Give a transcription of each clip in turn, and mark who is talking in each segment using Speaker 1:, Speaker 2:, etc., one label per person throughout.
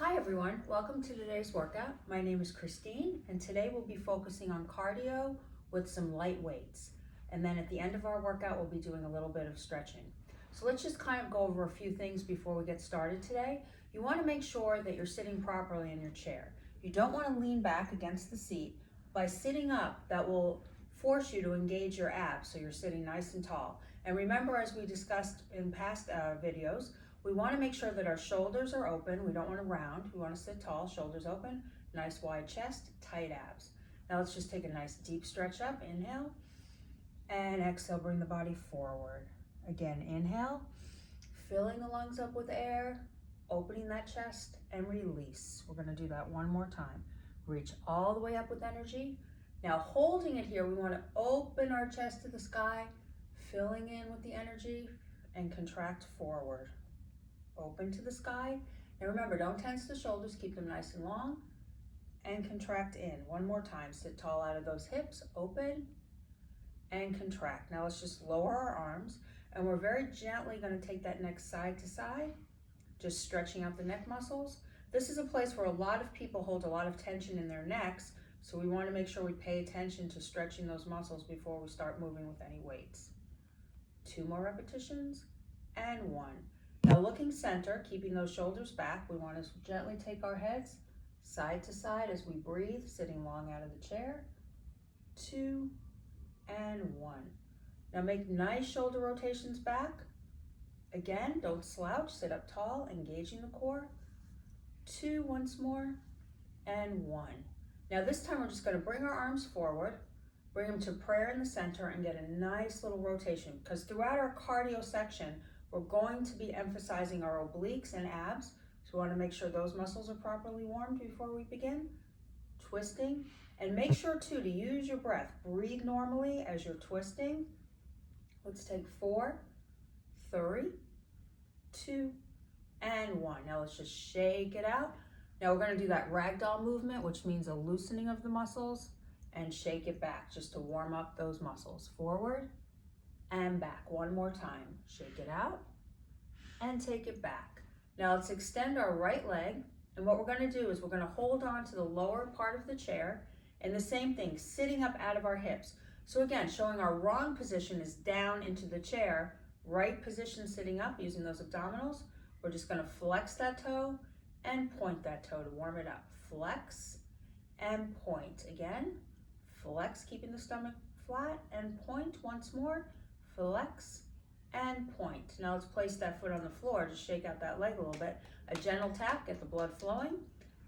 Speaker 1: Hi everyone, welcome to today's workout. My name is Christine and today we'll be focusing on cardio with some light weights. And then at the end of our workout, we'll be doing a little bit of stretching. So let's just kind of go over a few things before we get started today. You want to make sure that you're sitting properly in your chair. You don't want to lean back against the seat. By sitting up, that will force you to engage your abs so you're sitting nice and tall. And remember, as we discussed in past videos, we want to make sure that our shoulders are open. We don't want to round. We want to sit tall, shoulders open, nice wide chest, tight abs. Now let's just take a nice deep stretch up. Inhale and exhale, bring the body forward. Again, inhale, filling the lungs up with air, opening that chest and release. We're going to do that one more time. Reach all the way up with energy. Now holding it here, we want to open our chest to the sky, filling in with the energy and contract forward. Open to the sky. Now remember, don't tense the shoulders, keep them nice and long, and contract in. One more time, sit tall out of those hips, open, and contract. Now let's just lower our arms, and we're very gently gonna take that neck side to side, just stretching out the neck muscles. This is a place where a lot of people hold a lot of tension in their necks, so we wanna make sure we pay attention to stretching those muscles before we start moving with any weights. 2 more repetitions, and 1. Now looking center, keeping those shoulders back, we want to gently take our heads side to side as we breathe, sitting long out of the chair. 2 and 1. Now make nice shoulder rotations back. Again, don't slouch, sit up tall, engaging the core. 2 once more, and 1. Now this time we're just going to bring our arms forward, bring them to prayer in the center and get a nice little rotation, because throughout our cardio section, we're going to be emphasizing our obliques and abs, so we want to make sure those muscles are properly warmed before we begin. Twisting, and make sure too to use your breath. Breathe normally as you're twisting. Let's take 4, 3, 2, and 1. Now let's just shake it out. Now we're going to do that ragdoll movement, which means a loosening of the muscles, and shake it back just to warm up those muscles. Forward and back. One more time. Shake it out and take it back. Now let's extend our right leg, and what we're going to do is we're going to hold on to the lower part of the chair, and the same thing, sitting up out of our hips. So again, showing our wrong position is down into the chair, right position sitting up using those abdominals. We're just going to flex that toe and point that toe to warm it up. Flex and point. Again, flex, keeping the stomach flat, and point once more. Flex and point. Now let's place that foot on the floor. Just shake out that leg a little bit. A gentle tap, get the blood flowing.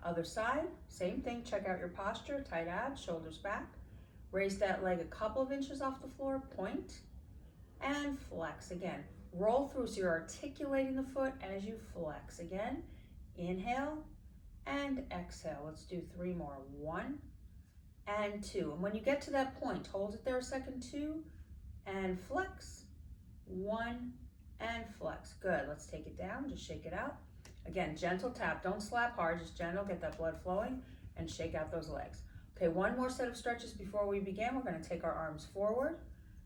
Speaker 1: Other side, same thing. Check out your posture. Tight abs, shoulders back. Raise that leg a couple of inches off the floor. Point and flex. Again, roll through so you're articulating the foot as you flex. Again, inhale and exhale. Let's do 3 more. 1 and 2. And when you get to that point, hold it there a second. 2 and flex. 1 and flex. Good. Let's take it down. Just shake it out. Again, gentle tap. Don't slap hard. Just gentle. Get that blood flowing and shake out those legs. Okay, one more set of stretches before we begin. We're going to take our arms forward.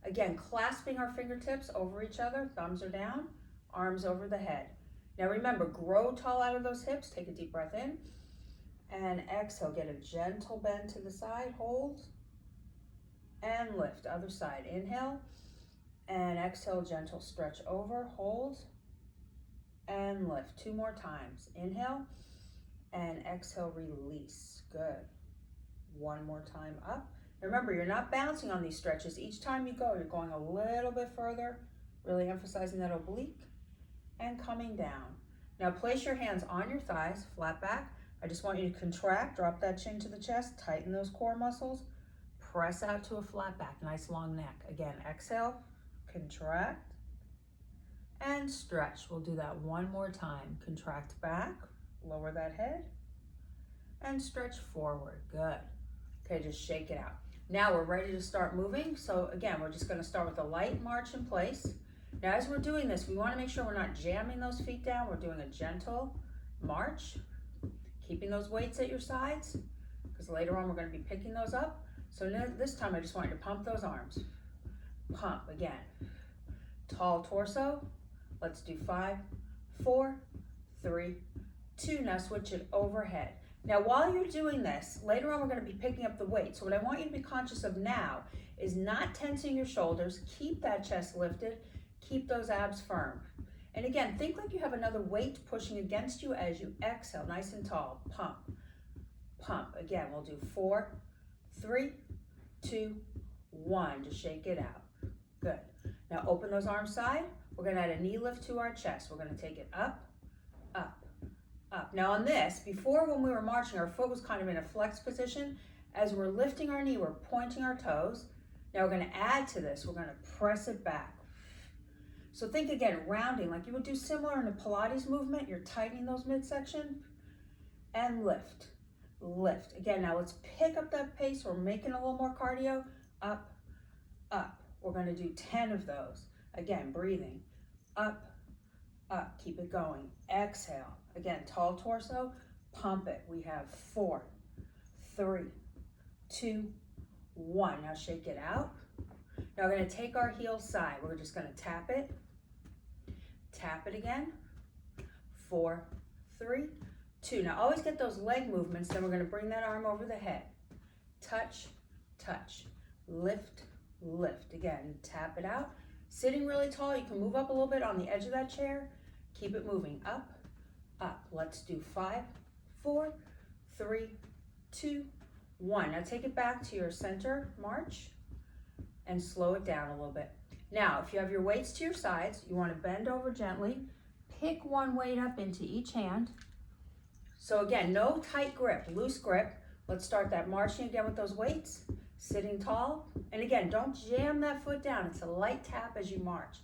Speaker 1: Again, clasping our fingertips over each other. Thumbs are down. Arms over the head. Now remember, grow tall out of those hips. Take a deep breath in. And exhale. Get a gentle bend to the side. Hold. And lift. Other side. Inhale. And exhale, gentle stretch over, hold, and lift. 2 more times. Inhale, and exhale, release. Good. 1 more time up. Remember, you're not bouncing on these stretches. Each time you go, you're going a little bit further, really emphasizing that oblique, and coming down. Now place your hands on your thighs, flat back. I just want you to contract, drop that chin to the chest, tighten those core muscles, press out to a flat back, nice long neck. Again, exhale, contract, and stretch. We'll do that 1 more time. Contract back, lower that head, and stretch forward. Good. Okay, just shake it out. Now we're ready to start moving. So again, we're just going to start with a light march in place. Now as we're doing this, we want to make sure we're not jamming those feet down. We're doing a gentle march, keeping those weights at your sides, because later on we're going to be picking those up. So this time I just want you to pump those arms. Pump again. Tall torso. Let's do 5, 4, 3, 2. Now switch it overhead. Now while you're doing this, later on we're going to be picking up the weight. So what I want you to be conscious of now is not tensing your shoulders. Keep that chest lifted. Keep those abs firm. And again, think like you have another weight pushing against you as you exhale, nice and tall. Pump, pump. Again, we'll do 4, 3, 2, 1. Just shake it out. Good. Now open those arms side. We're going to add a knee lift to our chest. We're going to take it up, up, up. Now on this, before when we were marching, our foot was kind of in a flex position. As we're lifting our knee, we're pointing our toes. Now we're going to add to this. We're going to press it back. So think again, rounding, like you would do similar in a Pilates movement. You're tightening those midsection and lift, lift. Again, now let's pick up that pace. We're making a little more cardio. Up, up. We're going to do 10 of those. Again, breathing. Up, up. Keep it going. Exhale. Again, tall torso. Pump it. We have 4, 3, 2, 1. Now shake it out. Now we're going to take our heel side. We're just going to tap it. Tap it again. 4, 3, 2. Now always get those leg movements. Then we're going to bring that arm over the head. Touch, touch. Lift, lift. Again, tap it out. Sitting really tall, you can move up a little bit on the edge of that chair. Keep it moving up, up. Let's do 5, 4, 3, 2, 1. Now take it back to your center march and slow it down a little bit. Now, if you have your weights to your sides, you want to bend over gently. Pick one weight up into each hand. So again, no tight grip, loose grip. Let's start that marching again with those weights. Sitting tall. And again, don't jam that foot down. It's a light tap as you march.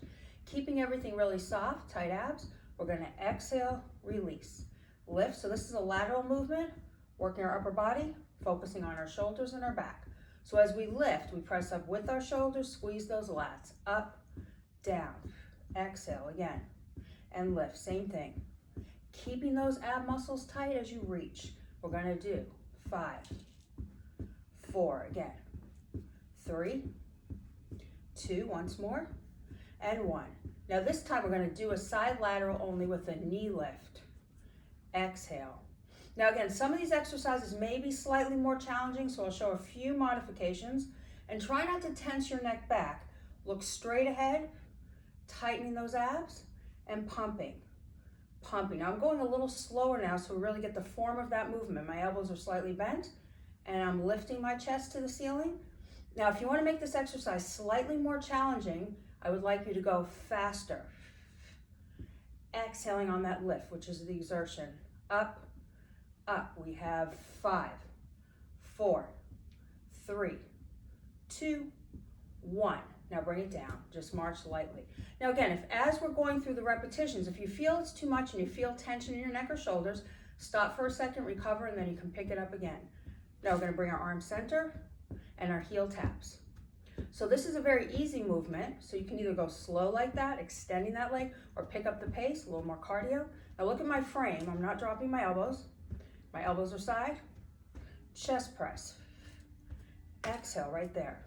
Speaker 1: Keeping everything really soft, tight abs. We're going to exhale, release. Lift. So this is a lateral movement, working our upper body, focusing on our shoulders and our back. So as we lift, we press up with our shoulders, squeeze those lats. Up, down. Exhale again. And lift. Same thing. Keeping those ab muscles tight as you reach. We're going to do 5, 4, again. 3, 2, once more, and 1. Now this time we're going to do a side lateral only with a knee lift. Exhale. Now again, some of these exercises may be slightly more challenging, so I'll show a few modifications. And try not to tense your neck back. Look straight ahead, tightening those abs, and pumping. Pumping. Now I'm going a little slower now so we really get the form of that movement. My elbows are slightly bent, and I'm lifting my chest to the ceiling. Now if you want to make this exercise slightly more challenging, I would like you to go faster. Exhaling on that lift, which is the exertion. Up, up. We have 5, 4, 3, 2, 1. Now bring it down, just march lightly. Now again, if as we're going through the repetitions, if you feel it's too much and you feel tension in your neck or shoulders, stop for a second, recover, and then you can pick it up again. Now we're going to bring our arm center and our heel taps. So this is a very easy movement, so you can either go slow like that, extending that leg, or pick up the pace, a little more cardio. Now look at my frame, I'm not dropping my elbows. My elbows are side, chest press. Exhale right there.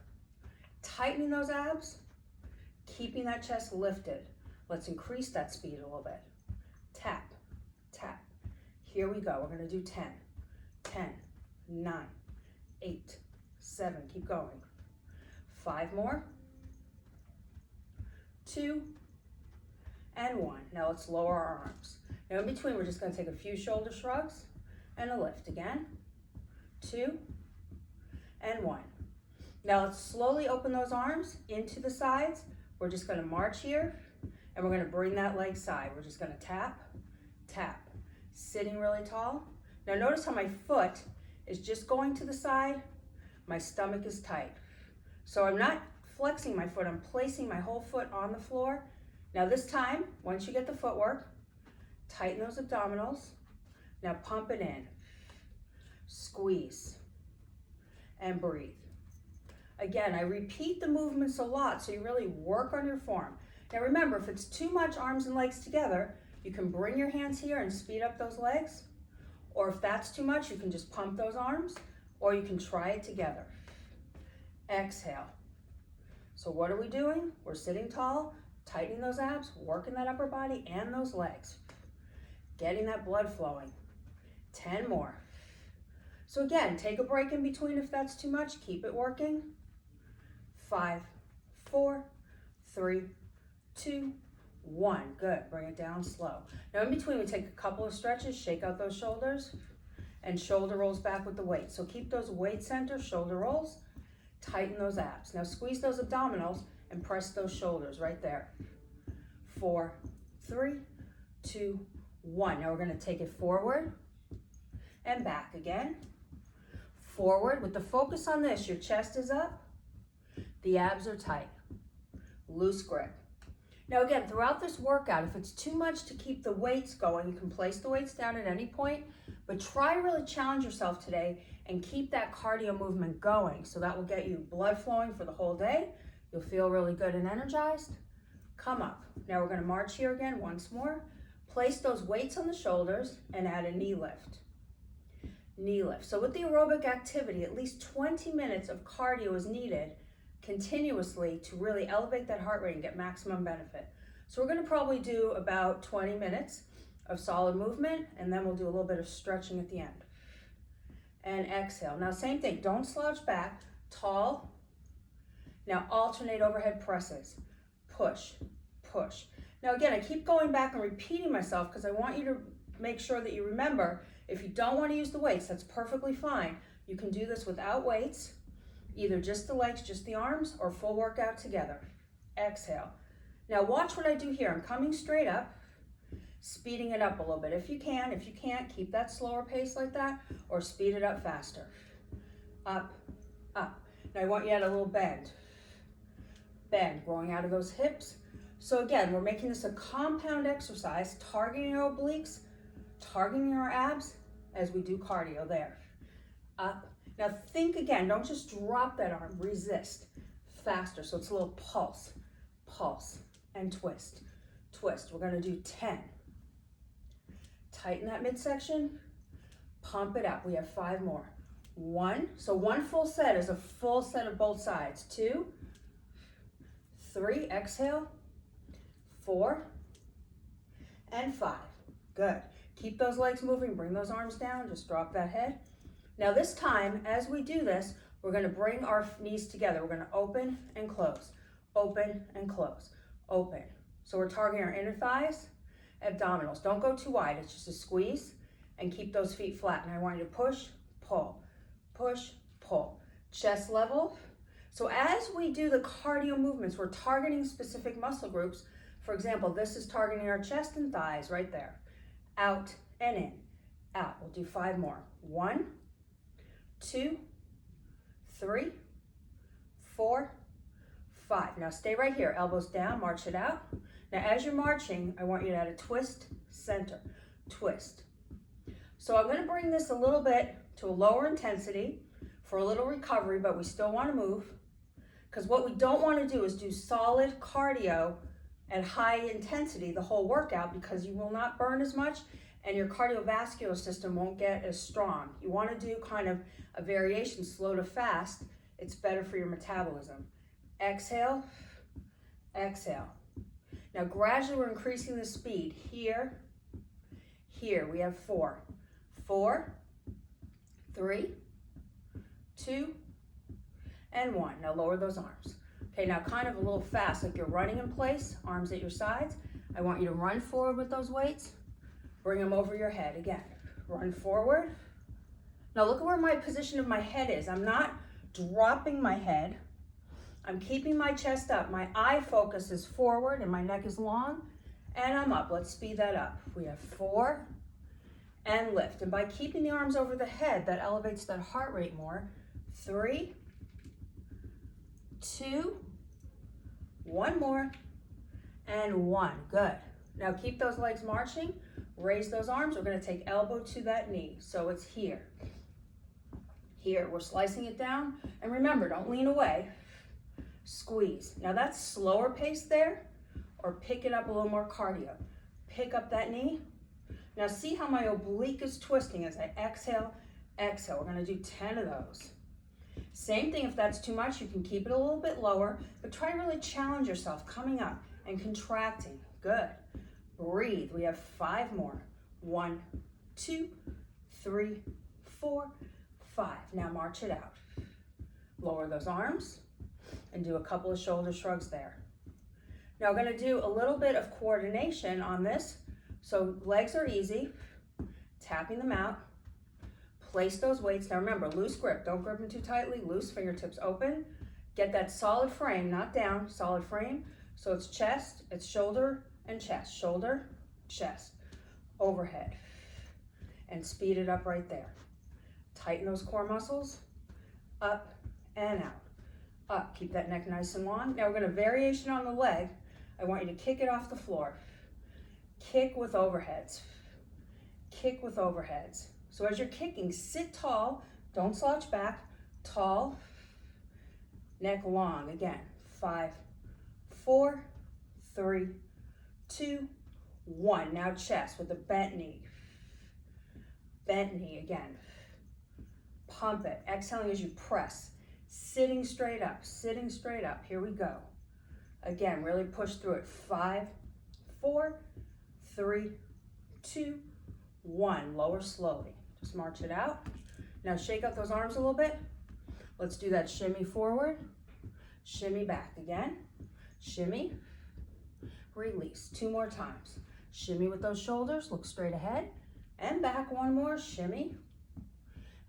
Speaker 1: Tightening those abs, keeping that chest lifted. Let's increase that speed a little bit. Tap, tap. Here we go, we're gonna do 10, 10, 9, 8, 7, keep going. 5 more, 2, and 1. Now let's lower our arms. Now in between, we're just gonna take a few shoulder shrugs and a lift. Again, 2, and 1. Now let's slowly open those arms into the sides. We're just gonna march here, and we're gonna bring that leg side. We're just gonna tap, tap, sitting really tall. Now notice how my foot is just going to the side, my stomach is tight. So I'm not flexing my foot, I'm placing my whole foot on the floor. Now this time, once you get the footwork, tighten those abdominals. Now pump it in, squeeze, and breathe. Again, I repeat the movements a lot so you really work on your form. Now remember, if it's too much arms and legs together, you can bring your hands here and speed up those legs. Or if that's too much, you can just pump those arms, or you can try it together. Exhale. So what are we doing? We're sitting tall, tightening those abs, working that upper body and those legs. Getting that blood flowing. 10 more. So again, take a break in between if that's too much. Keep it working. 5, 4, 3, 2, 1. Good. Bring it down slow. Now in between, we take a couple of stretches, shake out those shoulders, and shoulder rolls back with the weight. So keep those weight centers, shoulder rolls, tighten those abs. Now squeeze those abdominals and press those shoulders right there. 4, 3, 2, 1. Now we're going to take it forward and back again. Forward with the focus on this. Your chest is up. The abs are tight. Loose grip. Now again, throughout this workout, if it's too much to keep the weights going, you can place the weights down at any point, but try to really challenge yourself today and keep that cardio movement going. So that will get you blood flowing for the whole day. You'll feel really good and energized. Come up. Now we're going to march here again once more. Place those weights on the shoulders and add a knee lift. Knee lift. So with the aerobic activity, at least 20 minutes of cardio is needed continuously to really elevate that heart rate and get maximum benefit. So we're going to probably do about 20 minutes of solid movement, and then we'll do a little bit of stretching at the end. And exhale. Now same thing, don't slouch back, tall. Now alternate overhead presses. Push, push. Now again, I keep going back and repeating myself because I want you to make sure that you remember, if you don't want to use the weights, that's perfectly fine. You can do this without weights, either just the legs, just the arms, or full workout together. Exhale. Now watch what I do here. I'm coming straight up, speeding it up a little bit if you can. If you can't, keep that slower pace like that, or speed it up faster. Up, up. Now I want you to add a little bend. Bend, growing out of those hips. So again, we're making this a compound exercise, targeting our obliques, targeting our abs as we do cardio there. Up. Now think again, don't just drop that arm, resist. Faster, so it's a little pulse, pulse, and twist, twist. We're gonna do 10. Tighten that midsection, pump it up. We have 5 more. 1, so 1 full set is a full set of both sides. 2, 3, exhale, 4, and 5. Good. Keep those legs moving, bring those arms down, just drop that head. Now this time, as we do this, we're going to bring our knees together. We're going to open and close, open and close, open. So we're targeting our inner thighs, abdominals. Don't go too wide, it's just a squeeze, and keep those feet flat. And I want you to push, pull, chest level. So as we do the cardio movements, we're targeting specific muscle groups. For example, this is targeting our chest and thighs right there. Out and in, out. We'll do 5 more. 1, 2, 3, 4, 5. Now stay right here, elbows down, march it out. Now as you're marching, I want you to add a twist, center, twist. So I'm going to bring this a little bit to a lower intensity for a little recovery, but we still want to move, because what we don't want to do is do solid cardio at high intensity the whole workout, because you will not burn as much and your cardiovascular system won't get as strong. You want to do kind of a variation, slow to fast. It's better for your metabolism. Exhale, exhale. Now gradually we're increasing the speed. Here, here, we have 4. 4, 3, 2, and 1. Now lower those arms. Okay, now kind of a little fast, like you're running in place, arms at your sides. I want you to run forward with those weights. Bring them over your head again. Run forward. Now look at where my position of my head is. I'm not dropping my head. I'm keeping my chest up. My eye focus is forward and my neck is long, and I'm up. Let's speed that up. We have 4 and lift. And by keeping the arms over the head, that elevates that heart rate more. 3, 2, 1 more, and 1. Good. Now keep those legs marching. Raise those arms. We're going to take elbow to that knee. So it's here. Here, we're slicing it down. And remember, don't lean away. Squeeze. Now that's slower pace there, or pick it up a little more cardio. Pick up that knee. Now see how my oblique is twisting as I exhale, exhale. We're going to do 10 of those. Same thing, if that's too much, you can keep it a little bit lower, but try to really challenge yourself, coming up and contracting. Good. Breathe. We have 5 more. 1, 2, 3, 4, 5. Now march it out. Lower those arms and do a couple of shoulder shrugs there. Now we're going to do a little bit of coordination on this. So legs are easy, tapping them out. Place those weights. Now remember, loose grip. Don't grip them too tightly. Loose, fingertips open. Get that solid frame, not down, solid frame. So it's chest, it's shoulder and chest. Shoulder, chest, overhead. And speed it up right there. Tighten those core muscles. Up and out. Up. Keep that neck nice and long. Now we're going to variation on the leg. I want you to kick it off the floor. Kick with overheads. Kick with overheads. So as you're kicking, sit tall. Don't slouch back. Tall. Neck long. Again. 5, 4, 3, 2, 1. Now chest with a bent knee. Bent knee again. Pump it. Exhaling as you press. Sitting straight up. Sitting straight up. Here we go. Again, really push through it. 5, 4, 3, 2, 1. Lower slowly. Just march it out. Now shake out those arms a little bit. Let's do that shimmy forward. Shimmy back again. Shimmy. Release. 2 more times. Shimmy with those shoulders. Look straight ahead. And back. 1 more. Shimmy.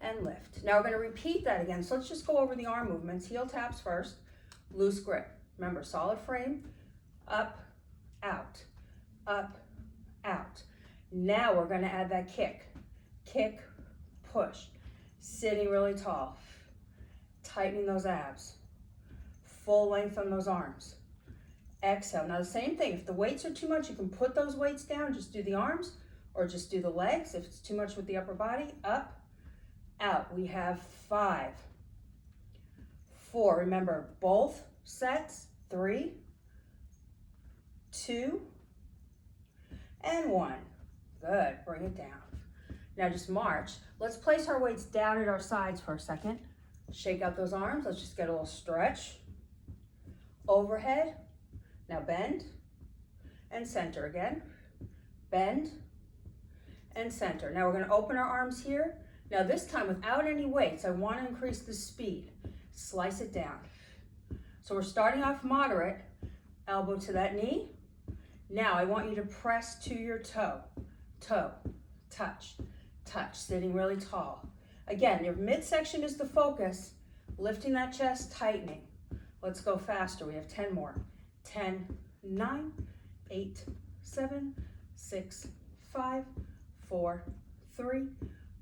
Speaker 1: And lift. Now we're going to repeat that again. So let's just go over the arm movements. Heel taps first. Loose grip. Remember, solid frame. Up, out, up, out. Now we're going to add that kick. Kick, push. Sitting really tall. Tightening those abs. Full length on those arms. Exhale. Now the same thing. If the weights are too much, you can put those weights down. Just do the arms or just do the legs. If it's too much with the upper body, up, out. We have 5, 4. Remember, both sets. 3, 2, and 1. Good. Bring it down. Now just march. Let's place our weights down at our sides for a second. Shake out those arms. Let's just get a little stretch. Overhead. Now bend and center again. Bend and center. Now we're going to open our arms here. Now this time without any weights, I want to increase the speed. Slice it down. So we're starting off moderate, elbow to that knee. Now I want you to press to your toe. Toe, touch, touch, sitting really tall. Again, your midsection is the focus, lifting that chest, tightening. Let's go faster. We have 10 more. 10, 9, 8, 7, 6, 5, 4, 3,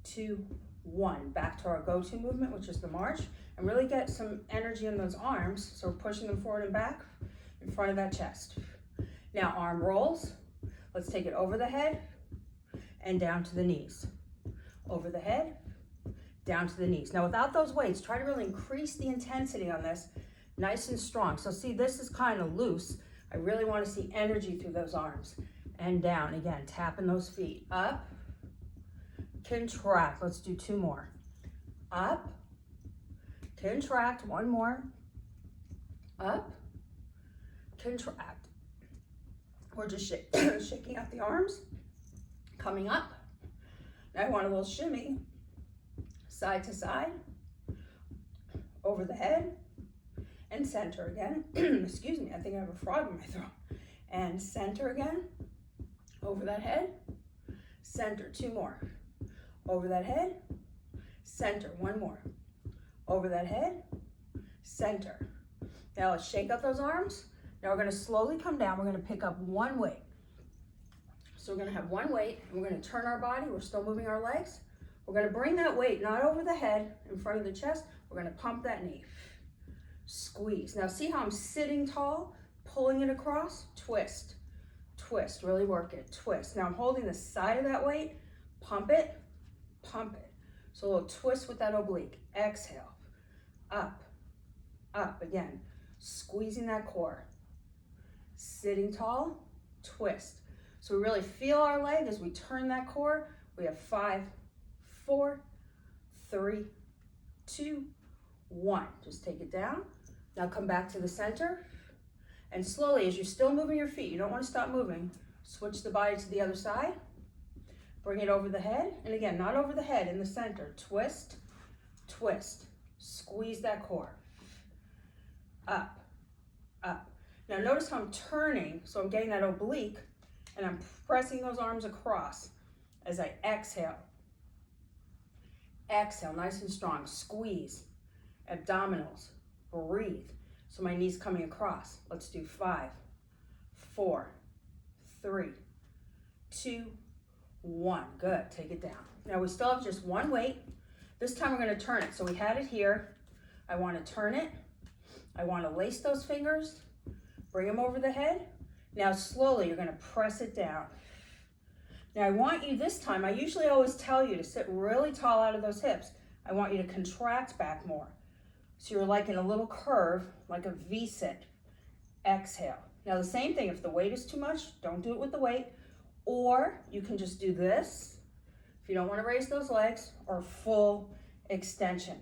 Speaker 1: 2, 1. Back to our go-to movement, which is the march. And really get some energy in those arms. So we're pushing them forward and back in front of that chest. Now arm rolls. Let's take it over the head and down to the knees. Over the head, down to the knees. Now without those weights, try to really increase the intensity on this. Nice and strong. So see, this is kind of loose. I really want to see energy through those arms. And down again, tapping those feet. Up, contract. Let's do 2 more. Up, contract. 1 more. Up, contract. We're just shaking out the arms. Coming up. Now I want a little shimmy. Side to side. Over the head. And center again. Excuse me, I think I have a frog in my throat. And center again. Over that head. Center. 2 more. Over that head. Center. 1 more. Over that head. Center. Now let's shake out those arms. Now we're going to slowly come down. We're going to pick up 1 weight. So we're going to have 1 weight, and we're going to turn our body. We're still moving our legs. We're going to bring that weight not over the head, in front of the chest. We're going to pump that knee. Squeeze. Now see how I'm sitting tall, pulling it across? Twist. Twist. Really work it. Twist. Now I'm holding the side of that weight. Pump it. Pump it. So a little twist with that oblique. Exhale. Up. Up. Again. Squeezing that core. Sitting tall. Twist. So we really feel our leg as we turn that core. We have 5, 4, 3, 2, 1. Just take it down. Now come back to the center. And slowly, as you're still moving your feet, you don't want to stop moving, switch the body to the other side. Bring it over the head, and again, not over the head, in the center. Twist, twist. Squeeze that core. Up, up. Now notice how I'm turning, so I'm getting that oblique, and I'm pressing those arms across as I exhale. Exhale, nice and strong. Squeeze. Abdominals. Breathe. So my knees coming across. Let's do 5, 4, 3, 2, 1. Good. Take it down. Now we still have just one weight. This time we're going to turn it. So we had it here. I want to turn it. I want to lace those fingers. Bring them over the head. Now slowly you're going to press it down. Now I want you this time, I usually always tell you to sit really tall out of those hips. I want you to contract back more. So you're like in a little curve, like a V-sit. Exhale. Now the same thing, if the weight is too much, don't do it with the weight. Or you can just do this, if you don't want to raise those legs, or full extension.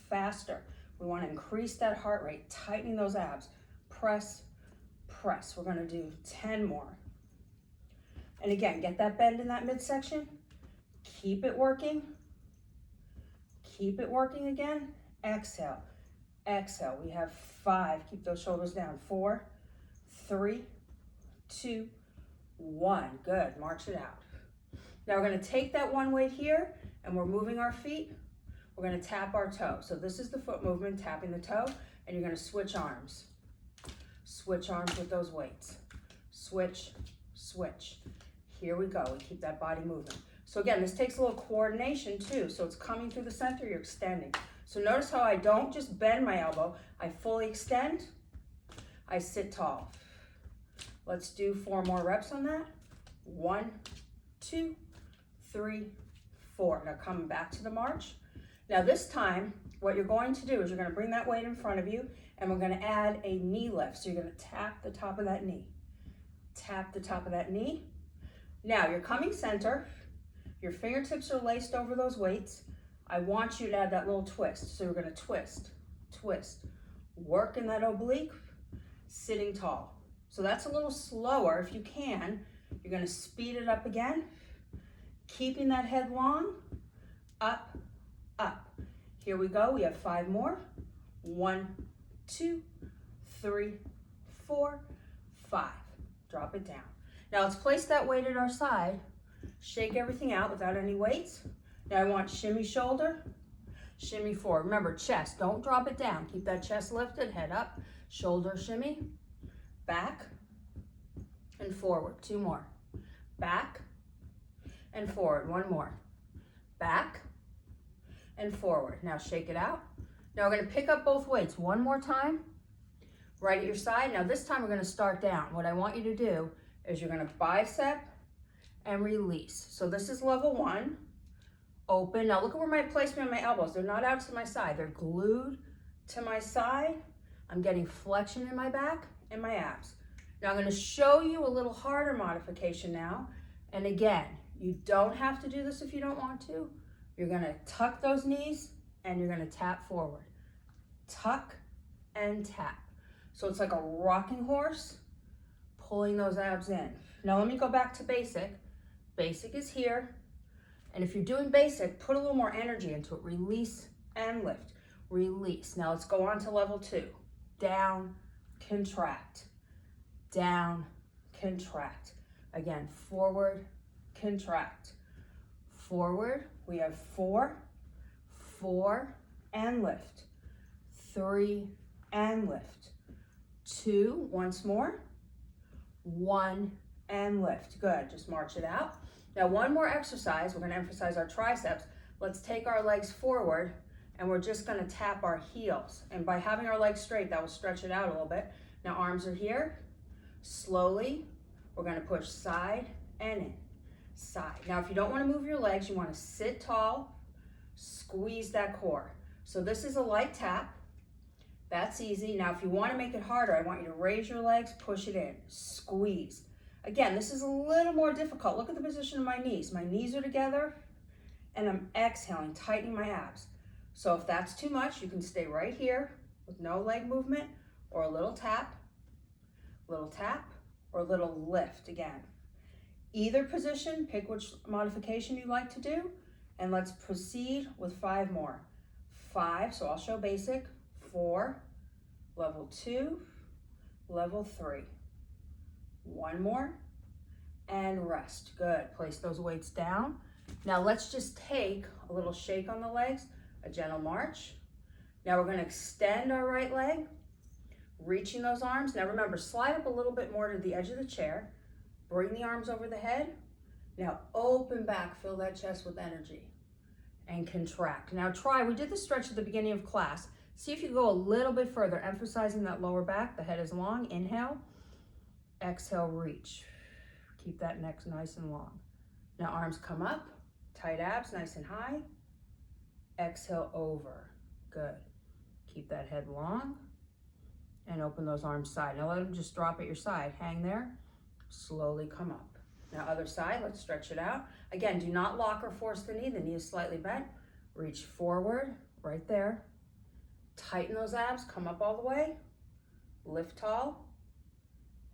Speaker 1: Faster. We want to increase that heart rate, tightening those abs. Press, press. We're going to do 10 more. And again, get that bend in that midsection. Keep it working. Keep it working again. Exhale. Exhale. We have 5. Keep those shoulders down. 4, 3, 2, 1. Good. March it out. Now we're going to take that one weight here, and we're moving our feet. We're going to tap our toe. So this is the foot movement, tapping the toe, and you're going to switch arms. Switch arms with those weights. Switch, switch. Here we go. We keep that body moving. So again, this takes a little coordination too. So it's coming through the center, you're extending. So notice how I don't just bend my elbow, I fully extend, I sit tall. Let's do 4 more reps on that. 1, 2, 3, 4. Now coming back to the march. Now this time, what you're going to do is you're going to bring that weight in front of you, and we're going to add a knee lift. So you're going to tap the top of that knee. Tap the top of that knee. Now you're coming center. Your fingertips are laced over those weights. I want you to add that little twist. So we're going to twist, twist. Work in that oblique, sitting tall. So that's a little slower. If you can, you're going to speed it up again. Keeping that head long. Up, up. Here we go. We have 5 more. 1, 2, 3, 4, 5. Drop it down. Now let's place that weight at our side. Shake everything out without any weights. Now I want shimmy shoulder, shimmy forward. Remember, chest, don't drop it down. Keep that chest lifted, head up, shoulder shimmy, back and forward. 2 more. Back and forward. 1 more. Back and forward. Now shake it out. Now we're going to pick up both weights 1 more time, right at your side. Now this time we're going to start down. What I want you to do is you're going to bicep and release. So this is level 1. Open. Now look at where my placement of my elbows. They're not out to my side. They're glued to my side. I'm getting flexion in my back and my abs. Now I'm going to show you a little harder modification now. And again, you don't have to do this if you don't want to. You're going to tuck those knees and you're going to tap forward. Tuck and tap. So it's like a rocking horse, pulling those abs in. Now let me go back to basic. Basic is here. And if you're doing basic, put a little more energy into it. Release and lift. Release. Now let's go on to level 2. Down, contract. Down, contract. Again, forward, contract. Forward. We have 4, 4, and lift. 3, and lift. 2, once more. 1, and lift. Good. Just march it out. Now 1 more exercise. We're going to emphasize our triceps. Let's take our legs forward and we're just going to tap our heels. And by having our legs straight, that will stretch it out a little bit. Now arms are here. Slowly, we're going to push side and in. Side. Now if you don't want to move your legs, you want to sit tall, squeeze that core. So this is a light tap. That's easy. Now if you want to make it harder, I want you to raise your legs, push it in, squeeze. Again, this is a little more difficult. Look at the position of my knees. My knees are together and I'm exhaling, tightening my abs. So if that's too much, you can stay right here with no leg movement or a little tap, or a little lift again. Either position, pick which modification you like to do, and let's proceed with 5 more. 5, so I'll show basic, 4, level 2, level 3. 1 more, and rest. Good, place those weights down. Now let's just take a little shake on the legs, a gentle march. Now we're gonna extend our right leg, reaching those arms. Now remember, slide up a little bit more to the edge of the chair. Bring the arms over the head. Now open back, fill that chest with energy, and contract. Now try, we did the stretch at the beginning of class. See if you go a little bit further, emphasizing that lower back, the head is long. Inhale, exhale, reach. Keep that neck nice and long. Now arms come up, tight abs, nice and high. Exhale, over. Good. Keep that head long and open those arms side. Now let them just drop at your side. Hang there. Slowly come up. Now other side, let's stretch it out. Again, do not lock or force the knee. The knee is slightly bent. Reach forward, right there. Tighten those abs, come up all the way. Lift tall.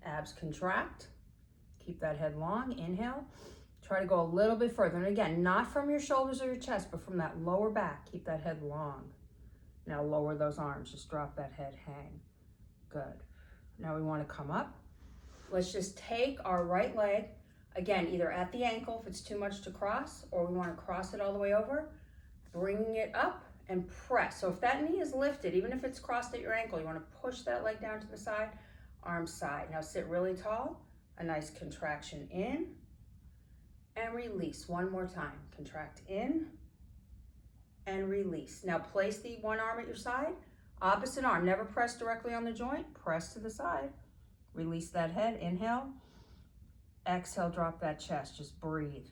Speaker 1: Abs contract. Keep that head long. Inhale. Try to go a little bit further. And again, not from your shoulders or your chest, but from that lower back. Keep that head long. Now lower those arms. Just drop that head, hang. Good. Now we want to come up. Let's just take our right leg, again, either at the ankle if it's too much to cross, or we want to cross it all the way over, bringing it up and press. So if that knee is lifted, even if it's crossed at your ankle, you want to push that leg down to the side, arm side. Now sit really tall, a nice contraction in, and release. One more time. Contract in and release. Now place the one arm at your side, opposite arm. Never press directly on the joint, press to the side. Release that head, inhale. Exhale, drop that chest, just breathe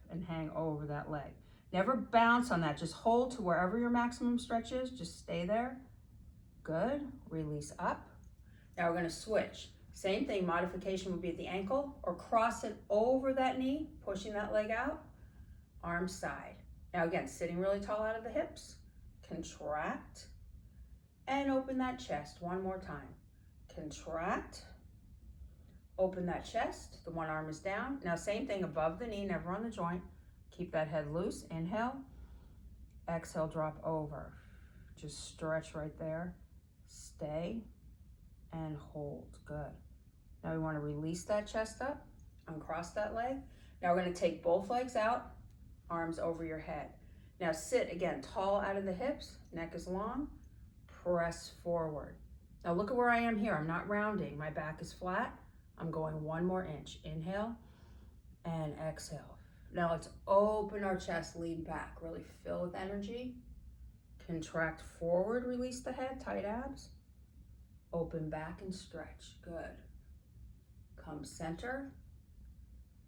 Speaker 1: and hang over that leg. Never bounce on that, just hold to wherever your maximum stretch is, just stay there. Good, release up. Now we're gonna switch. Same thing, modification would be at the ankle or cross it over that knee, pushing that leg out, arm side. Now again, sitting really tall out of the hips, contract and open that chest one more time. Contract, open that chest, the one arm is down. Now same thing, above the knee, never on the joint. Keep that head loose, inhale, exhale, drop over. Just stretch right there, stay and hold, good. Now we want to release that chest up, uncross that leg. Now we're going to take both legs out, arms over your head. Now sit again, tall out of the hips, neck is long, press forward. Now look at where I am here, I'm not rounding, my back is flat. I'm going 1 more inch. Inhale and exhale. Now let's open our chest, lean back, really fill with energy. Contract forward, release the head, tight abs. Open back and stretch, good. Come center.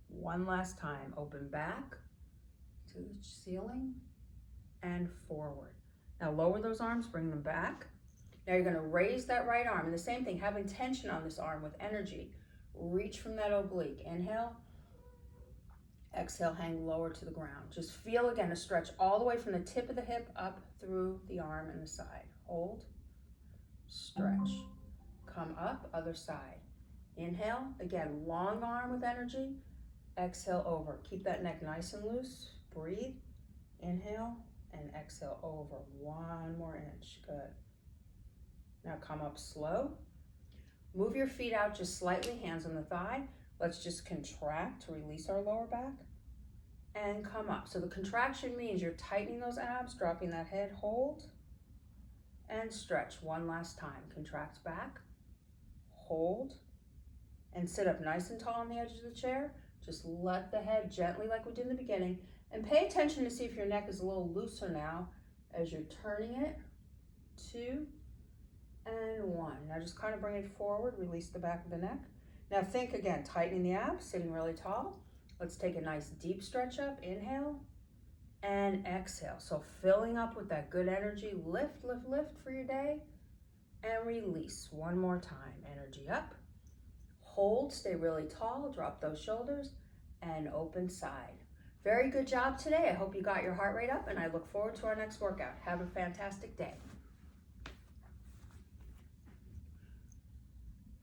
Speaker 1: One last time, open back to the ceiling and forward. Now lower those arms, bring them back. Now you're gonna raise that right arm, and the same thing, having tension on this arm with energy. Reach from that oblique, inhale. Exhale, hang lower to the ground. Just feel again a stretch all the way from the tip of the hip up through the arm and the side. Hold, stretch, come up, other side. Inhale, again, long arm with energy. Exhale, over. Keep that neck nice and loose. Breathe, inhale, and exhale, over. 1 more inch, good. Now come up slow. Move your feet out just slightly, hands on the thigh. Let's just contract to release our lower back and come up. So the contraction means you're tightening those abs, dropping that head, hold, and stretch. One last time. Contract back, hold, and sit up nice and tall on the edge of the chair. Just let the head gently, like we did in the beginning, and pay attention to see if your neck is a little looser now as you're turning it. 2 and 1. Now just kind of bring it forward, release the back of the neck. Now think again, tightening the abs, sitting really tall. Let's take a nice deep stretch up, inhale and exhale. So filling up with that good energy, lift, lift, lift for your day and release. 1 more time, energy up, hold, stay really tall, drop those shoulders and open side. Very good job today. I hope you got your heart rate up and I look forward to our next workout. Have a fantastic day.